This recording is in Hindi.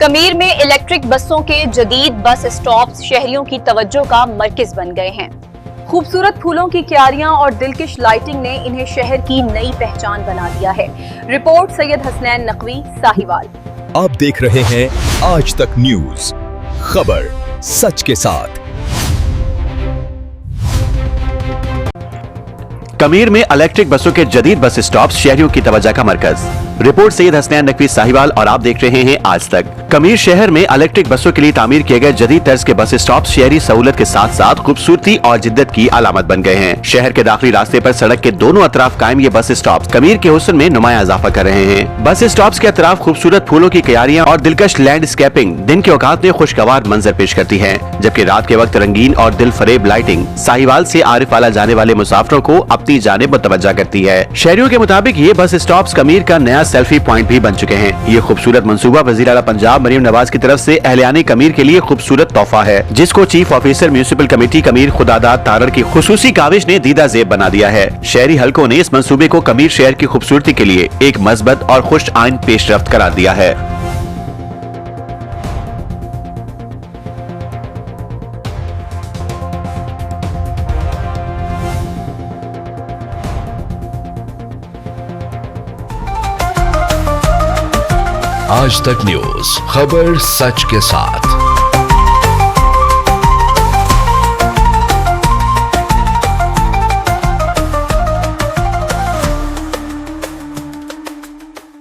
कमीर में इलेक्ट्रिक बसों के जदीद बस स्टॉप्स शहरियों की तवज्जो का मरकज बन गए हैं। खूबसूरत फूलों की क्यारियां और दिलकश लाइटिंग ने इन्हें शहर की नई पहचान बना दिया है। रिपोर्ट सैयद हसनैन नकवी, साहिवाल। आप देख रहे हैं आज तक न्यूज, खबर सच के साथ। कमीर में इलेक्ट्रिक बसों के जदीद बस स्टॉप शहरियों की तवज्जो का मरकज। रिपोर्ट सैयद हसनैन नकवी, साहिवाल और आप देख रहे हैं आज तक। कमीर शहर में इलेक्ट्रिक बसों के लिए तामीर किए गए जदीद तर्ज के बस स्टॉप शहरी सहूलत के साथ साथ खूबसूरती और जिद्दत की अलामत बन गए हैं। शहर के दाखिली रास्ते पर सड़क के दोनों अतराफ कायम ये बस स्टॉप कमीर के हुस्न में नुमाया इजाफा कर रहे हैं। बस स्टॉप के अतराफ खूबसूरत फूलों की क्यारियां और दिलकश लैंडस्केपिंग दिन के औकात में खुशगवार मंजर पेश करती है, जबकि रात के वक्त रंगीन और दिल फरेब लाइटिंग साहिवाल से आरिफाला जाने वाले मुसाफिरों को अपनी जानिब मुतवज्जा करती है। शहरियों के मुताबिक ये बस स्टॉप कमीर का नया सेल्फी पॉइंट भी बन चुके हैं। ये खूबसूरत मंसूबा वज़ीर आला पंजाब मरीम नवाज की तरफ से अहलियाने कमीर के लिए खूबसूरत तोहफा है, जिसको चीफ ऑफिसर म्युनिसिपल कमेटी कमीर खुदादाद तारड़ की खुसूसी काविश ने दीदा ज़ेब बना दिया है। शहरी हलकों ने इस मंसूबे को कमीर शहर की खूबसूरती के लिए एक मज़बूत और खुश आइन पेशरफ्त करार दिया है। आज तक न्यूज, खबर सच के साथ।